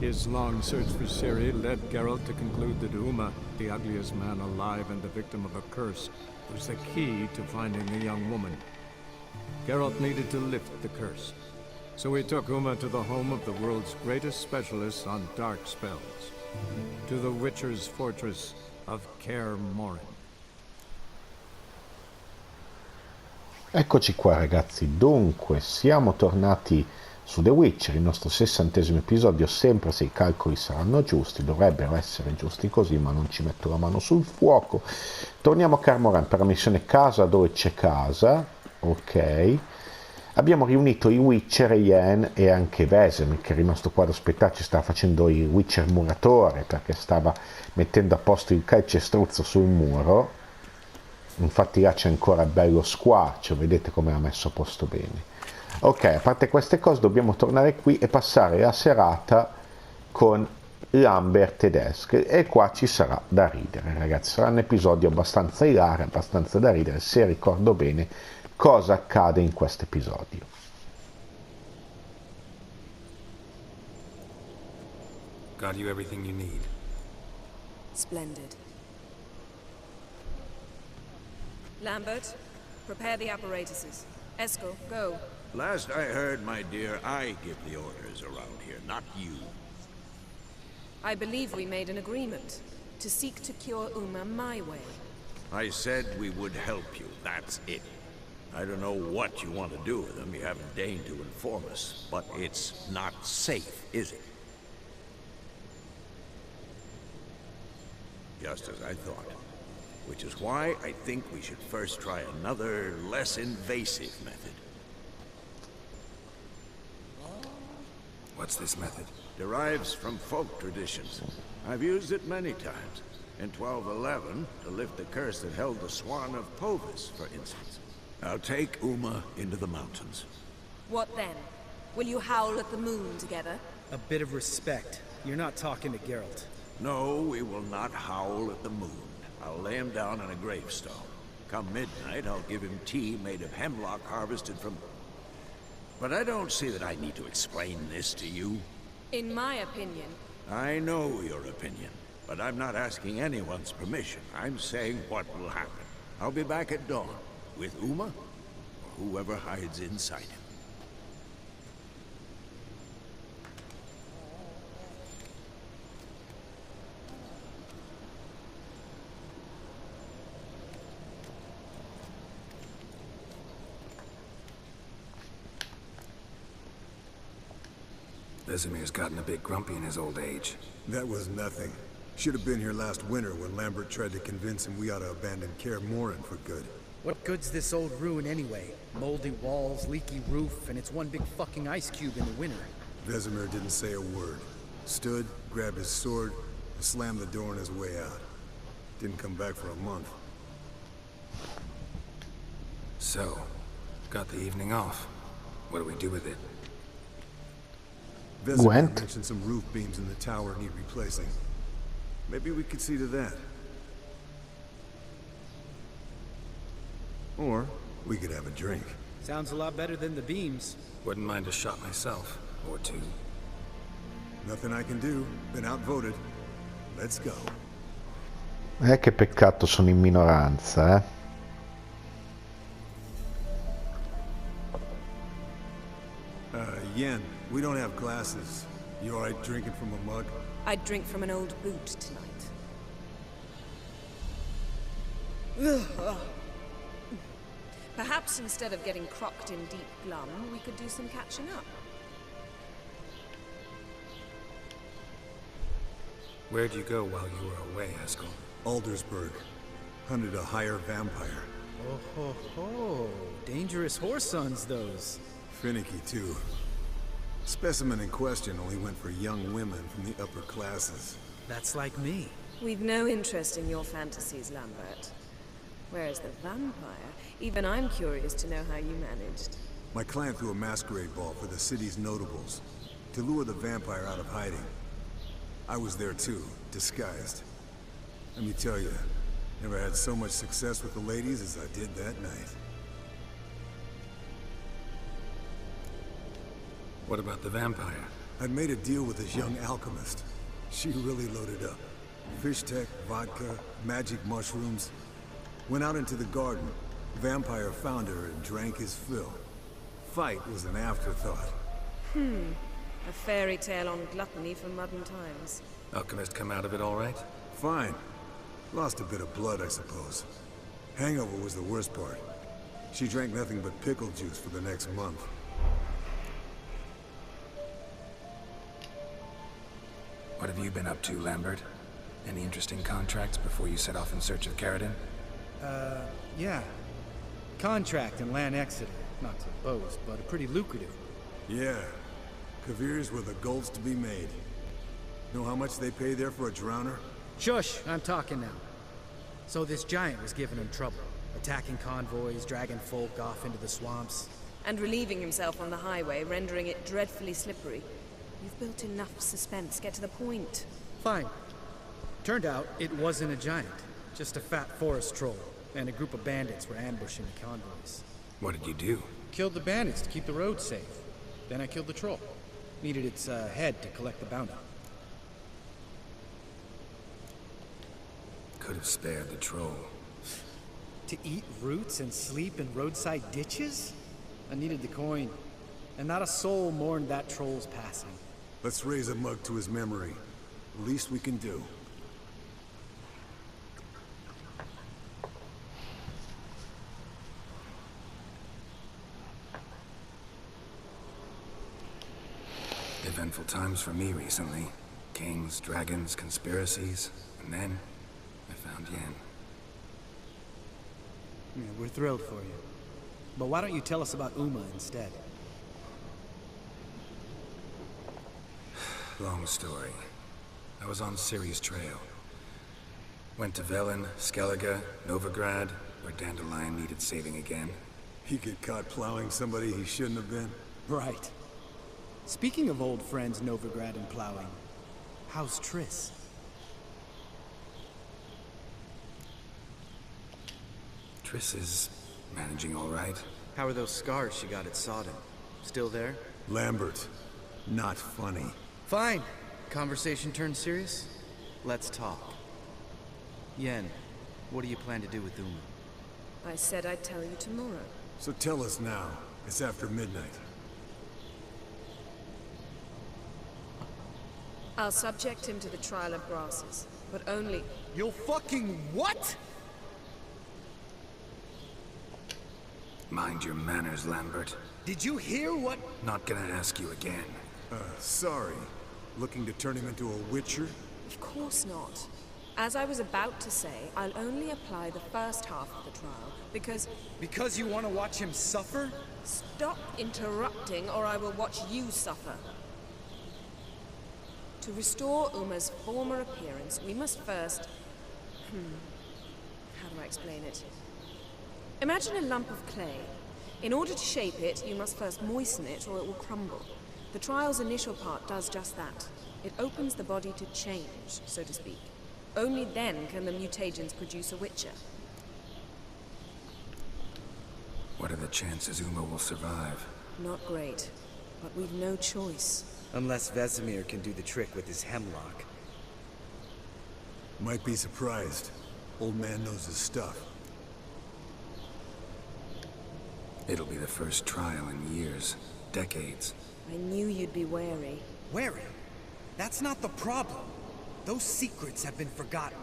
His long search for Ciri led Geralt to conclude that Uma, the ugliest man alive and the victim of a curse, was the key to finding the young woman. Geralt needed to lift the curse, so he took Uma to the home of the world's greatest specialist on dark spells, to the Witcher's fortress of Kaer Morhen. Eccoci qua ragazzi, dunque siamo tornati su The Witcher, il nostro 60° episodio, sempre se i calcoli saranno giusti, dovrebbero essere giusti così, ma non ci metto la mano sul fuoco. Torniamo a Kaer Morhen per la missione Casa, dove c'è Casa, ok. Abbiamo riunito i Witcher e Yen e anche Vesemir, che è rimasto qua ad aspettarci, stava facendo il Witcher muratore, perché stava mettendo a posto il calcestruzzo sul muro. Infatti là c'è ancora bello squarcio, vedete come l'ha messo a posto bene. Ok, a parte queste cose dobbiamo tornare qui e passare la serata con Lambert ed Eskel, e qua ci sarà da ridere ragazzi, sarà un episodio abbastanza ilare, abbastanza da ridere, se ricordo bene cosa accade in questo episodio. Got you everything you need. Splendid. Lambert, prepare the apparatuses. Eskel, go. Last I heard, my dear, I give the orders around here, not you. I believe we made an agreement to seek to cure Uma my way. I said we would help you, that's it. I don't know what you want to do with them, you haven't deigned to inform us, but it's not safe, is it? Just as I thought. Which is why I think we should first try another, less invasive method. What's this method? Derives from folk traditions. I've used it many times. In 1211, to lift the curse that held the Swan of Povis, for instance. I'll take Uma into the mountains. What then? Will you howl at the moon together? A bit of respect. You're not talking to Geralt. No, we will not howl at the moon. I'll lay him down on a gravestone. Come midnight, I'll give him tea made of hemlock harvested from... But I don't see that I need to explain this to you. In my opinion... I know your opinion, but I'm not asking anyone's permission. I'm saying what will happen. I'll be back at dawn, with Uma, or whoever hides inside him. Vesemir's gotten a bit grumpy in his old age. That was nothing. Should have been here last winter when Lambert tried to convince him we ought to abandon Kaer Morhen for good. What good's this old ruin anyway? Moldy walls, leaky roof, and it's one big fucking ice cube in the winter. Vesemir didn't say a word. Stood, grabbed his sword, and slammed the door on his way out. Didn't come back for a month. So, got the evening off. What do we do with it? Vesemir mentioned some roof beams in the tower need replacing. Maybe we could see to that. Or we could have a drink. Sounds a lot better than the beams. Wouldn't mind a shot myself, or two. Nothing I can do. Been outvoted. Let's go. Che peccato sono in minoranza, Yen, we don't have glasses. You alright drinking from a mug? I'd drink from an old boot tonight. Perhaps instead of getting crocked in deep glum, we could do some catching up. Where'd you go while you were away, Eskel? Aldersburg. Hunted a higher vampire. Oh ho ho. Dangerous horse sons, those. Finicky, too. Specimen in question only went for young women from the upper classes. That's like me. We've no interest in your fantasies, Lambert. Whereas the vampire, even I'm curious to know how you managed. My clan threw a masquerade ball for the city's notables, to lure the vampire out of hiding. I was there too, disguised. Let me tell you, never had so much success with the ladies as I did that night. What about the vampire? I'd made a deal with this young alchemist. She really loaded up. Fish tech, vodka, magic mushrooms. Went out into the garden. Vampire found her and drank his fill. Fight was an afterthought. A fairy tale on gluttony for modern times. Alchemist come out of it all right? Fine. Lost a bit of blood, I suppose. Hangover was the worst part. She drank nothing but pickle juice for the next month. What have you been up to, Lambert? Any interesting contracts before you set off in search of Caradon? Yeah. Contract in Lan Exeter. Not to boast, but a pretty lucrative. Yeah. Kavir's were the golds to be made. Know how much they pay there for a drowner? Shush, I'm talking now. So this giant was giving him trouble. Attacking convoys, dragging folk off into the swamps. And relieving himself on the highway, rendering it dreadfully slippery. You've built enough suspense. Get to the point. Fine. Turned out it wasn't a giant. Just a fat forest troll. And a group of bandits were ambushing the convoys. What did you do? Killed the bandits to keep the road safe. Then I killed the troll. Needed its head to collect the bounty. Could have spared the troll. To eat roots and sleep in roadside ditches? I needed the coin. And not a soul mourned that troll's passing. Let's raise a mug to his memory. Least we can do. Eventful times for me recently. Kings, dragons, conspiracies, and then I found Yen. Yeah, we're thrilled for you. But why don't you tell us about Uma instead? Long story. I was on Ciri's trail. Went to Velen, Skellige, Novigrad, where Dandelion needed saving again. He get caught plowing somebody he shouldn't have been? Right. Speaking of old friends Novigrad and plowing, how's Triss? Triss is managing all right. How are those scars she got at Sodom? Still there? Lambert. Not funny. Fine. Conversation turned serious? Let's talk. Yen, what do you plan to do with Uma? I said I'd tell you tomorrow. So tell us now. It's after midnight. I'll subject him to the trial of grasses, but only... You'll fucking what? Mind your manners, Lambert. Did you hear what? Not gonna ask you again. Sorry. Looking to turn him into a witcher? Of course not. As I was about to say, I'll only apply the first half of the trial, because... Because you want to watch him suffer? Stop interrupting, or I will watch you suffer. To restore Uma's former appearance, we must first... How do I explain it? Imagine a lump of clay. In order to shape it, you must first moisten it, or it will crumble. The trial's initial part does just that. It opens the body to change, so to speak. Only then can the mutagens produce a witcher. What are the chances Uma will survive? Not great, but we've no choice. Unless Vesemir can do the trick with his hemlock. Might be surprised. Old man knows his stuff. It'll be the first trial in years. Decades. I knew you'd be wary. Wary? That's not the problem. Those secrets have been forgotten.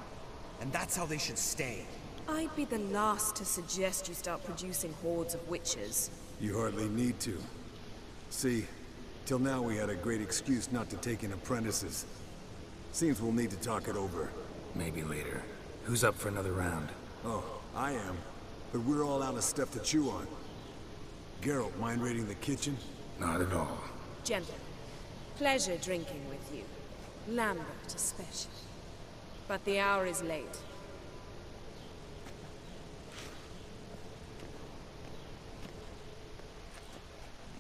And that's how they should stay. I'd be the last to suggest you start producing hordes of witches. You hardly need to. See, till now we had a great excuse not to take in apprentices. Seems we'll need to talk it over. Maybe later. Who's up for another round? Oh, I am. But we're all out of stuff to chew on. Geralt, mind raiding the kitchen? Not at all. Gentlemen, pleasure drinking with you. Lambert especially. But the hour is late.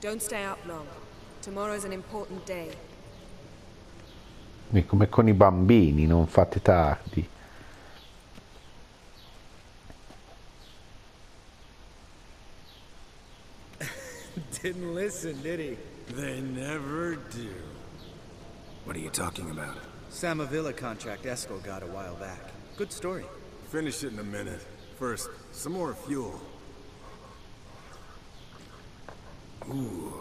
Don't stay up long. Tomorrow's an important day. Come con i bambini, non fate tardi. Didn't listen, did he? They never do. What are you talking about? Samavilla contract Eskel got a while back. Good story. Finish it in a minute. First, some more fuel. Ooh,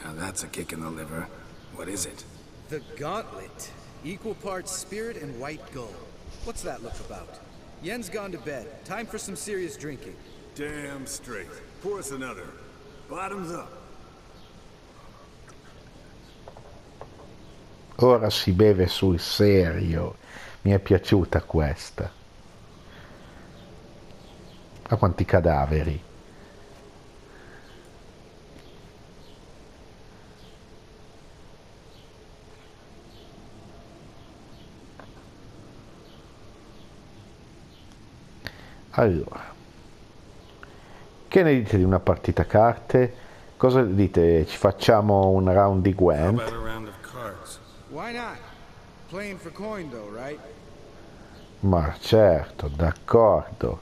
now that's a kick in the liver. What is it? The Gauntlet. Equal parts spirit and white gold. What's that look about? Yen's gone to bed. Time for some serious drinking. Damn straight. Pour us another. Bottoms up. Ora si beve sul serio. Mi è piaciuta questa. A quanti cadaveri. Allora, che ne dite di una partita a carte? Cosa dite? Ci facciamo un round di How about Gwent? a round of cards? Why not? Playing for coin though, right? Ma certo, d'accordo.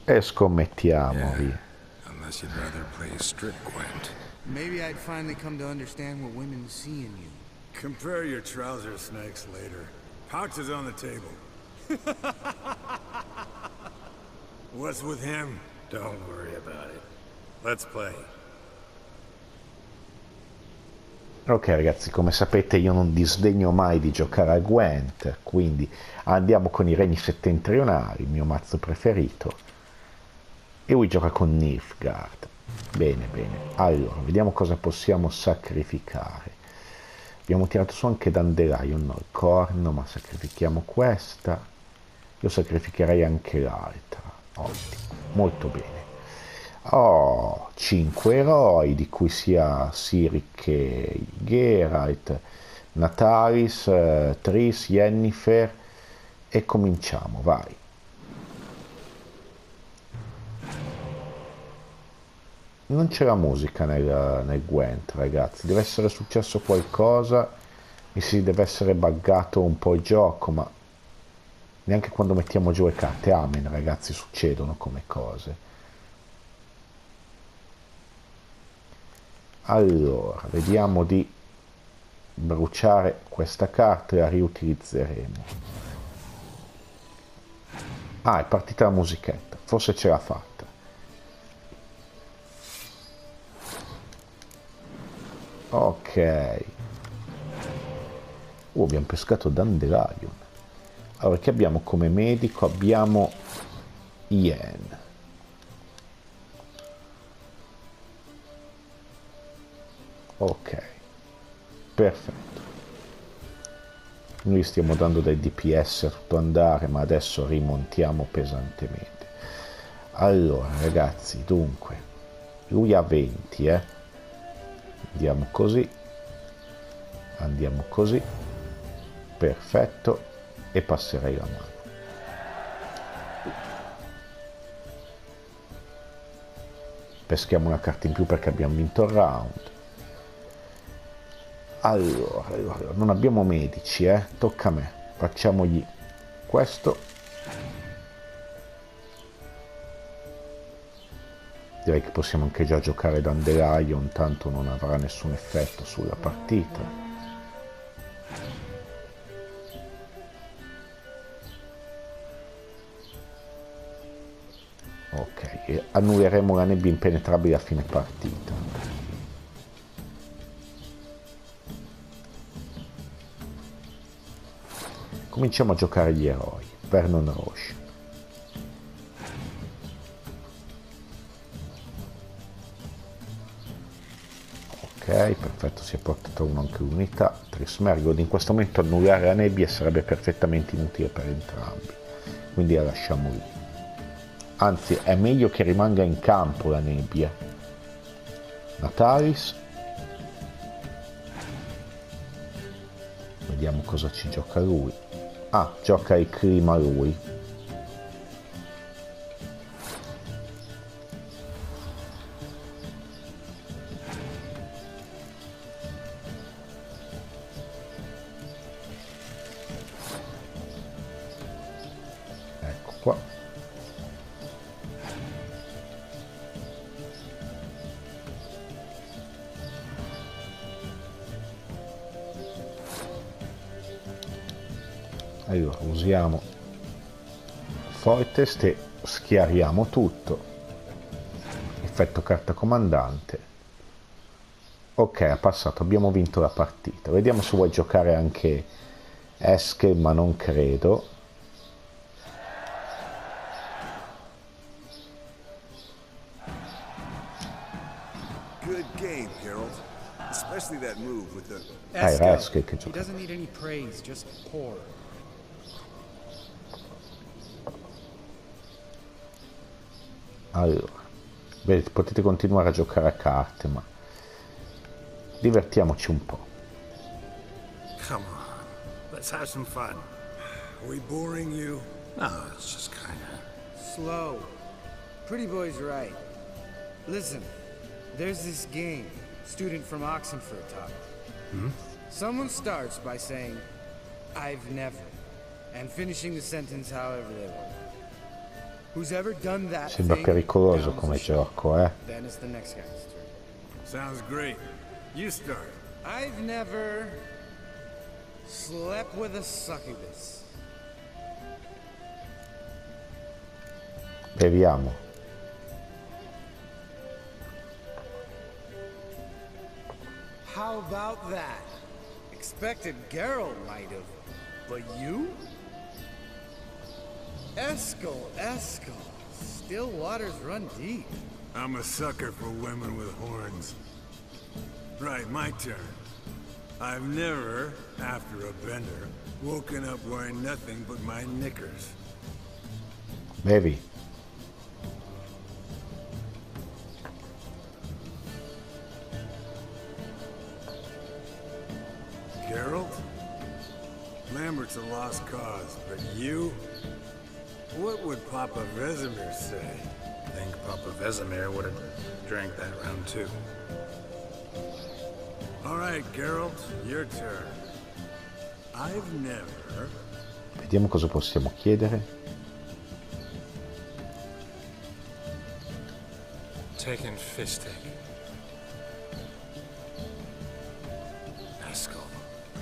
E scommettiamo, via. Unless you'd rather play strip Gwent. Maybe I'd finally come to understand what women see in you. Compare your trouser snakes later. Pouch is on the table. What's with him? Don't worry about it. Let's play. Ok ragazzi, come sapete io non disdegno mai di giocare a Gwent, quindi andiamo con i regni settentrionali, il mio mazzo preferito, e lui gioca con Nilfgaard. Bene, bene, allora vediamo cosa possiamo sacrificare. Abbiamo tirato su anche Dandelion, no, il corno, ma sacrifichiamo questa. Io sacrificherei anche l'altra. Ottimo, molto bene. Oh, 5 eroi, di cui sia Sirik e Geralt, Natalis, Tris, Yennifer, e cominciamo, vai. Non c'è la musica nel Gwent, ragazzi, deve essere successo qualcosa, mi si deve essere buggato un po' il gioco, ma neanche quando mettiamo giù le carte, amen ragazzi, succedono come cose. Allora, vediamo di bruciare questa carta e la riutilizzeremo. Ah, è partita la musichetta, forse ce l'ha fatta. Ok. Abbiamo pescato Dandelion. Allora, che abbiamo come medico? Abbiamo Yen. Ok, perfetto. Noi stiamo dando dei DPS a tutto andare, ma adesso rimontiamo pesantemente. Allora, ragazzi, dunque, lui ha 20, Andiamo così. Andiamo così. Perfetto. E passerei la mano. Peschiamo una carta in più perché abbiamo vinto il round. Allora, non abbiamo medici, tocca a me. Facciamogli questo. Direi che possiamo anche già giocare Dandelion, tanto non avrà nessun effetto sulla partita. Ok, e annulleremo la nebbia impenetrabile a fine partita. Cominciamo a giocare gli eroi. Vernon Roche. Ok, perfetto, si è portato uno anche l'unità. Trismergod, in questo momento annullare la nebbia sarebbe perfettamente inutile per entrambi, quindi la lasciamo lì. Anzi, è meglio che rimanga in campo la nebbia. Natalis. Vediamo cosa ci gioca lui. Ah, gioca il clima lui. Ecco qua. Allora usiamo Fortest e schiariamo tutto. Effetto carta comandante. Ok, ha passato, abbiamo vinto la partita. Vediamo se vuoi giocare anche Eskel, ma non credo. Good game, Geralt. Especially that move with the... Era Eskel che He gioca. doesn't need any praise, just pour. Allora, beh, potete continuare a giocare a carte, ma divertiamoci un po'. Come on, let's have some fun. Are we boring you? No, it's just kinda... Slow. Pretty boy's right. Listen, there's this game. Student from Oxenford taught me. Someone starts by saying, I've never, and finishing the sentence however they want. Who's ever done that Sembra thing pericoloso downs come the shaft. gioco, eh? Then it's the next guy's turn. Sounds great. You start. I've never slept with a succubus. Beviamo. How about that? Expected Geralt might have, but you? Eskel. Still waters run deep. I'm a sucker for women with horns. Right, my turn. I've never, after a bender, woken up wearing nothing but my knickers. Bevi. Geralt? Lambert's a lost cause, but you? What would Papa Vesemir say? I think Papa Vesemir would have drank that round too. All right, Geralt, your turn. I've never... Vediamo cosa possiamo chiedere. Taken fistic. Eskel.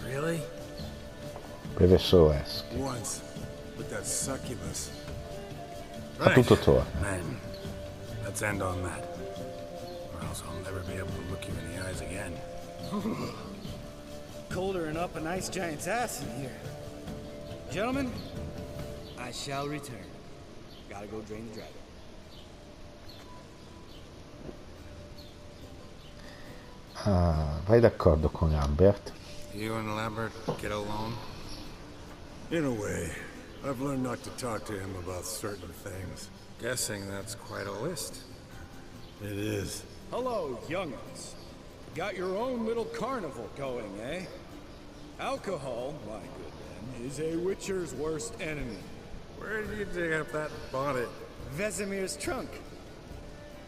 Really? Beve solo Eskel. Once, with that succubus. A tutto torna. Then, let's end on that. Or else I'll never be able to look you in the eyes again. Colder and up an ice giant's ass in here. Gentlemen, I shall return. Gotta go drain the dragon. Ah, vai d'accordo con Lambert. You and Lambert get along? In a way, I've learned not to talk to him about certain things. Guessing that's quite a list. It is. Hello, young'uns. Got your own little carnival going, eh? Alcohol, my good man, is a witcher's worst enemy. Where did you dig up that bonnet? Vesemir's trunk.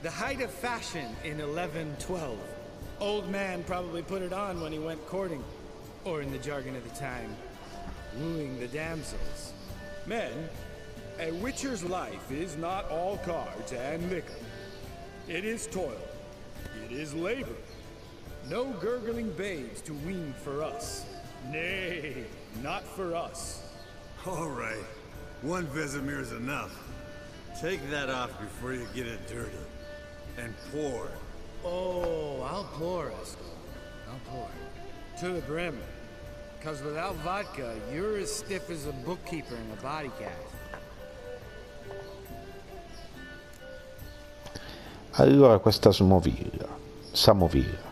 The height of fashion in 1112. Old man probably put it on when he went courting, or in the jargon of the time, wooing the damsels. Men, a witcher's life is not all cards and liquor. It is toil. It is labor. No gurgling babes to wean for us. Nay, not for us. All right. One Vesemir's enough. Take that off before you get it dirty. And pour. Oh, I'll pour, Eskel. I'll pour. To the brim. Cause without vodka, you're as stiff as a bookkeeper in a body cast. Allora questa Samovilla,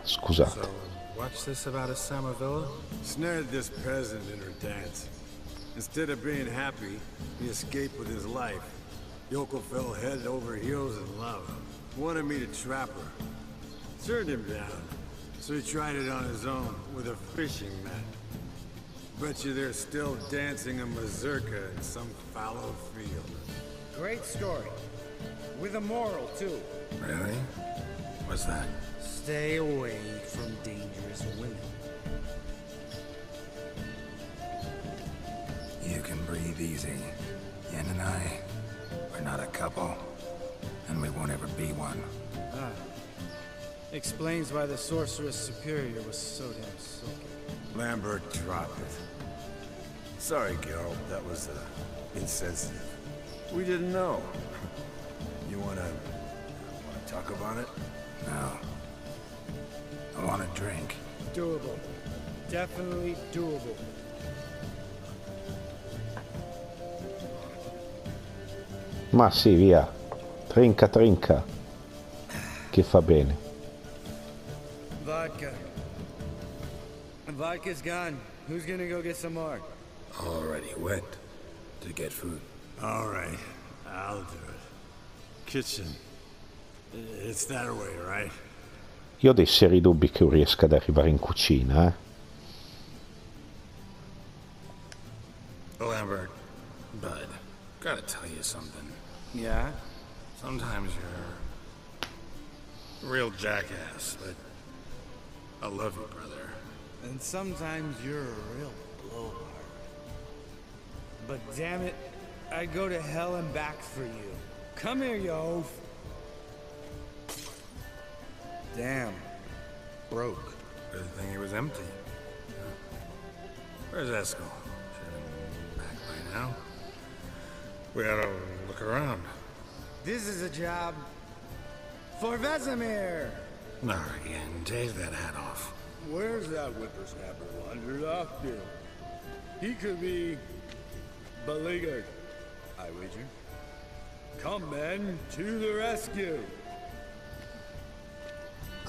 scusate. So, what's this about a Samovilla? Snared this peasant in her dance. Instead of being happy, he escaped with his life. Yoko fell head over heels in love. Wanted me to trap her. Turned him down. So he tried it on his own with a fishing net. Bet you they're still dancing a mazurka in some fallow field. Great story. With a moral, too. Really? What's that? Stay away from dangerous women. You can breathe easy. Yen and I, we're not a couple. And we won't ever be one. Ah. Explains why the Sorceress Superior was so damn silky. Lambert, drop it. Sorry, Geralt, that was insensitive. We didn't know. You wanna talk about it? No. I want a drink. Doable. Definitely doable. Ma sì, via. Trinca, trinca. Che fa bene. Vodka. Vodka's gone. Who's gonna go get some more? Already went to get food. All right, I'll do it. Kitchen. It's that way, right? Io ho dei seri dubbi che riesca ad arrivare in cucina, Lambert, bud, gotta tell you something. Yeah? Sometimes you're a real jackass, but I love you, brother. And sometimes you're a real blowhard. But damn it, I'd go to hell and back for you. Come here, you oaf. Damn. Broke. Good thing he was empty. Where's Eskel? Should have been back by now. We ought to look around. This is a job for Vesemir. Not again. Take that hat off. Where's that whippersnapper wandered off to? He could be beleaguered, I wager. Come, men, to the rescue.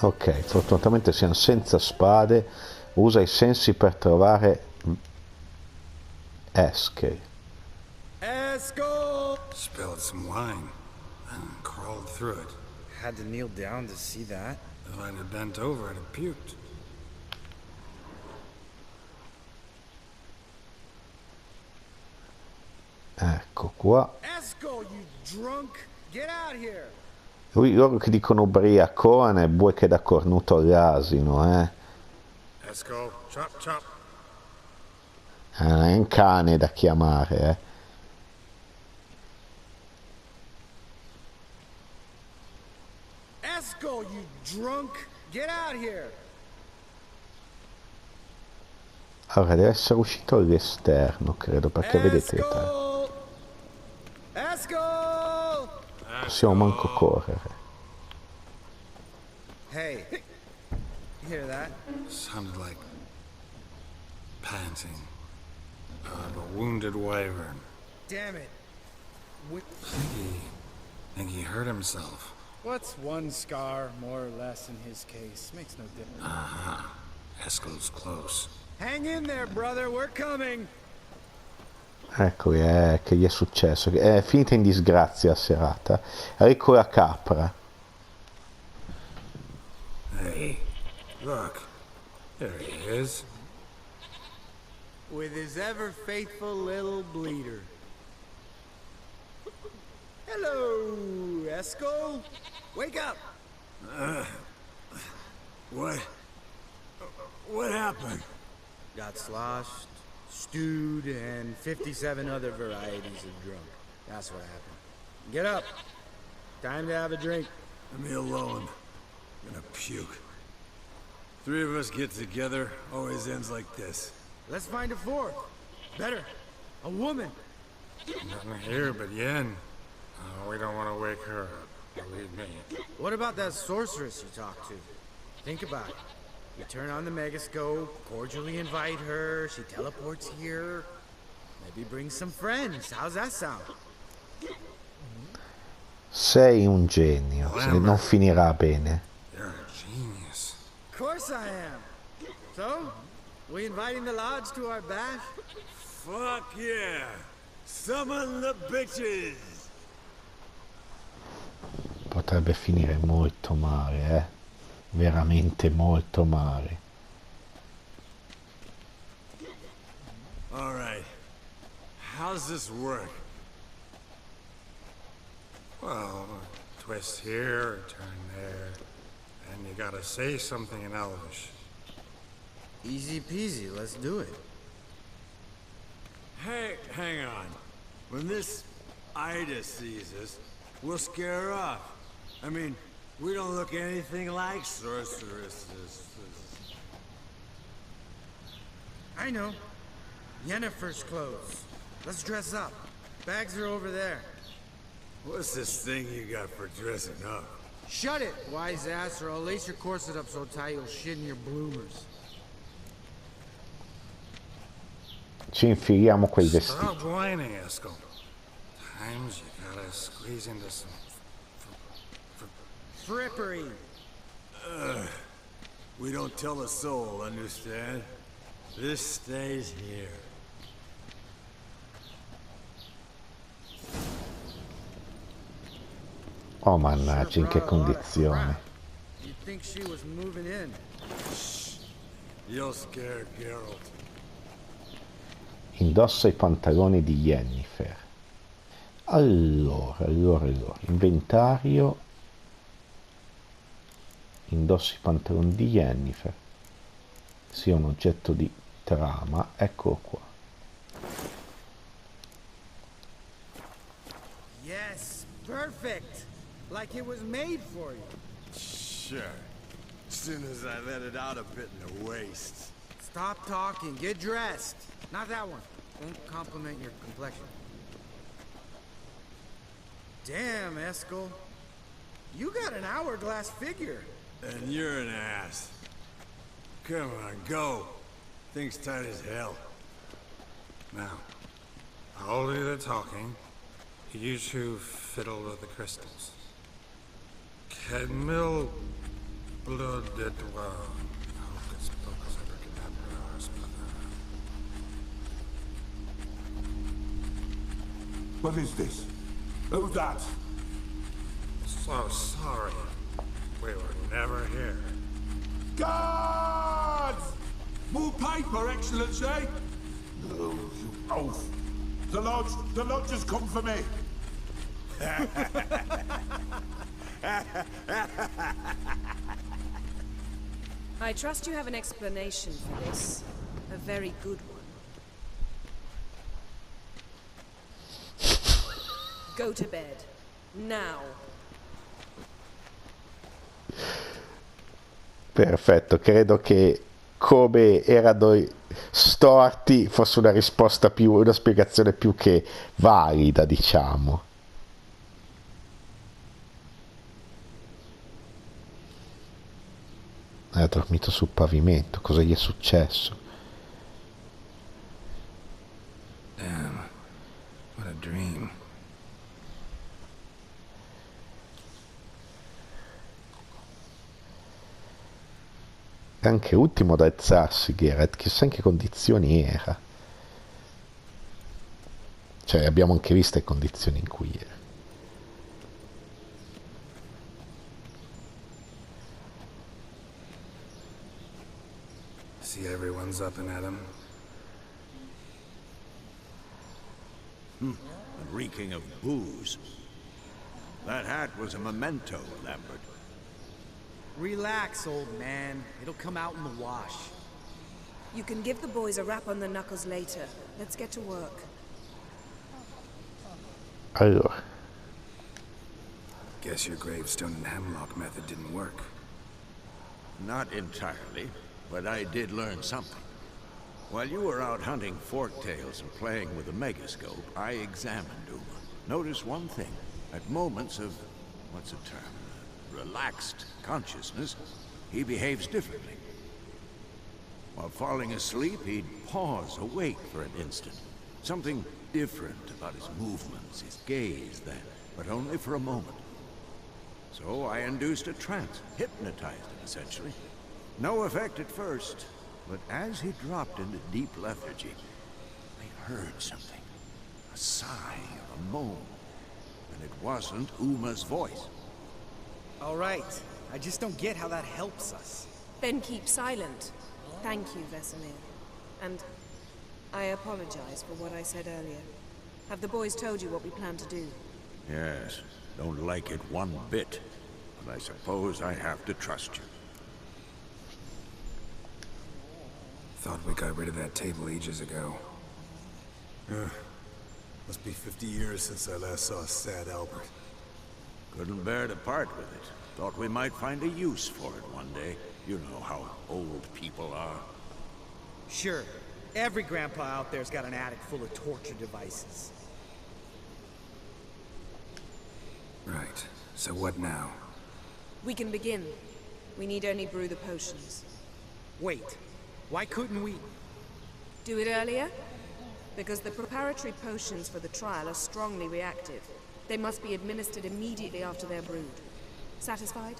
Ok, fortunatamente siamo senza spade. Usa i sensi per trovare Eskel. Eskel! Spilled some wine and crawled through it. Had to kneel down to see that. If I'd have bent over, I'd have puked. Ecco qua. Eskel, you drunk! Get out here! Loro che dicono ubriacarsi, vuoi che da cornuto all'asino, Eskel, chop chop. È un cane da chiamare, Eskel, you drunk! Get out here! Allora, deve essere uscito all'esterno, credo, perché vedete Eskel! Eskel! possiamo manco correre. Hey, you hear that? Sounded like panting of a wounded wyvern. Damn it. Think he hurt himself. What's one scar, more or less, in his case? Makes no difference. Eskel's close. Hang in there, brother. We're coming. Eccoli, che gli è successo? È finita in disgrazia la serata. Ecco la capra. Hey, look. There he is. With his ever faithful little bleeder. Hello, Eskel. Wake up. What happened? Got sloshed, stewed, and 57 other varieties of drunk. That's what happened. Get up. Time to have a drink. Leave me alone. I'm gonna puke. Three of us get together, always ends like this. Let's find a fourth. Better. A woman. Nothing here but Yen. Oh, we don't want to wake her up. Believe me. What about that sorceress you talked to? Think about it. You turn on the megascope, cordially invite her, she teleports here. Maybe bring some friends. How's that sound? Sei un genio, non finirà bene. You're a genius. Of course I am. So, we inviting the lodge to our bash? Fuck yeah! Summon the bitches! Potrebbe finire molto male, veramente molto male. All right. How's this work? Well, twist here, turn there, and you gotta say something in Elvish. Easy peasy, let's do it. Hey, hang on. When this Ida sees us, we'll scare her off. I mean, we don't look anything like sorceresses. I know. Yennifer's clothes. Let's dress up. Bags are over there. What's this thing you got for dressing up? Shut it, wise ass, or I'll lace your corset up so tight you'll shit in your bloomers. Ci infiliamo quei vestiti. Stop whining, Eskel. Times you gotta squeeze into some Frippery. We don't tell a soul, understand? This stays here. Oh mannaggia, in che condizione. You'd think she was moving in. You'll scare Geralt. Indossa i pantaloni di Yennifer. Allora. Inventario. Indossa i pantaloni di Yennifer. Sia un oggetto di trama. Eccolo qua. Yes, perfect. Like it was made for you. Sure. As soon as I let it out a bit in the waist. Stop talking, get dressed. Not that one. Won't compliment your complexion. Damn, Eskel. You got an hourglass figure. And you're an ass. Come on, go. Thing's tight as hell. Now, I'll do the talking. You two fiddle with the crystals. Cadmil blood de doigt. Hocus pocus abracadabra. What is this? Who's that? So sorry. We were never here. Guards! More paper, Excellency! Oh, you oaf! The lodge has come for me! I trust you have an explanation for this. A very good one. Go to bed. Now. Perfetto, credo che come erano storti fosse una risposta una spiegazione più che valida, diciamo. Ha dormito sul pavimento, cosa gli è successo? Damn, what a dream. È anche ultimo ad alzarsi Geralt, chissà in che condizioni era. Cioè abbiamo anche visto le condizioni in cui era. See everyone's up and at 'em. And reeking of booze. That hat was a memento, Lambert. Relax, old man. It'll come out in the wash. You can give the boys a rap on the knuckles later. Let's get to work. Allora. Guess your gravestone and hemlock method didn't work. Not entirely, but I did learn something. While you were out hunting forktails and playing with a megascope, I examined Uma. Notice one thing. At moments of, what's the term? Relaxed consciousness, he behaves differently. While falling asleep, he'd pause, awake for an instant. Something different about his movements, his gaze then, but only for a moment. So I induced a trance, hypnotized him essentially. No effect at first, but as he dropped into deep lethargy, I heard something. A sigh or a moan. And it wasn't Uma's voice. All right. I just don't get how that helps us. Then keep silent. Thank you, Vesemir. And I apologize for what I said earlier. Have the boys told you what we plan to do? Yes, don't like it one bit. But I suppose I have to trust you. Thought we got rid of that table ages ago. Must be 50 years since I last saw sad Albert. Couldn't bear to part with it. Thought we might find a use for it one day. You know how old people are. Sure. Every grandpa out there's got an attic full of torture devices. Right. So what now? We can begin. We need only brew the potions. Wait, why couldn't we? Do it earlier? Because the preparatory potions for the trial are strongly reactive. They must be administered immediately after they're brewed. Satisfied?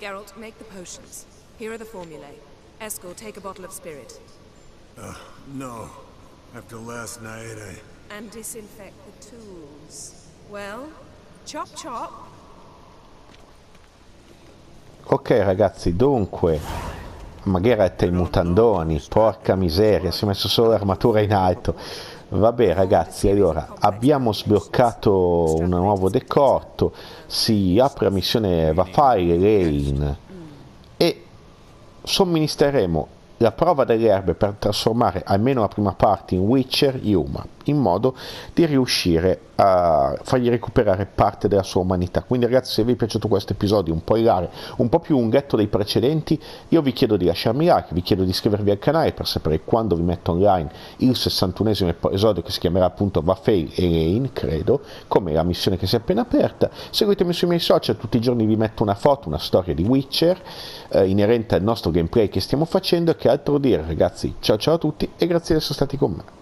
Geralt, make the potions. Here are the formulae. Eskel, take a bottle of spirit. No. After last night, And disinfect the tools. Well, chop chop. Ok ragazzi, dunque, ma Geralt i mutandoni, porca miseria, si è messo solo l'armatura in alto. Vabbè ragazzi, allora abbiamo sbloccato un nuovo decotto, si apre la missione Vafai Lane e somministreremo la prova delle erbe per trasformare almeno la prima parte in Witcher Yuma, in modo di riuscire a fargli recuperare parte della sua umanità. Quindi ragazzi, se vi è piaciuto questo episodio un po' ilare, un po' più lunghetto dei precedenti, io vi chiedo di lasciarmi like, vi chiedo di iscrivervi al canale per sapere quando vi metto online il 61esimo episodio, che si chiamerà appunto Vafei e Lane, credo, come la missione che si è appena aperta. Seguitemi sui miei social, tutti i giorni vi metto una foto, una storia di Witcher inerente al nostro gameplay che stiamo facendo. Che altro dire ragazzi, ciao ciao a tutti e grazie di essere stati con me.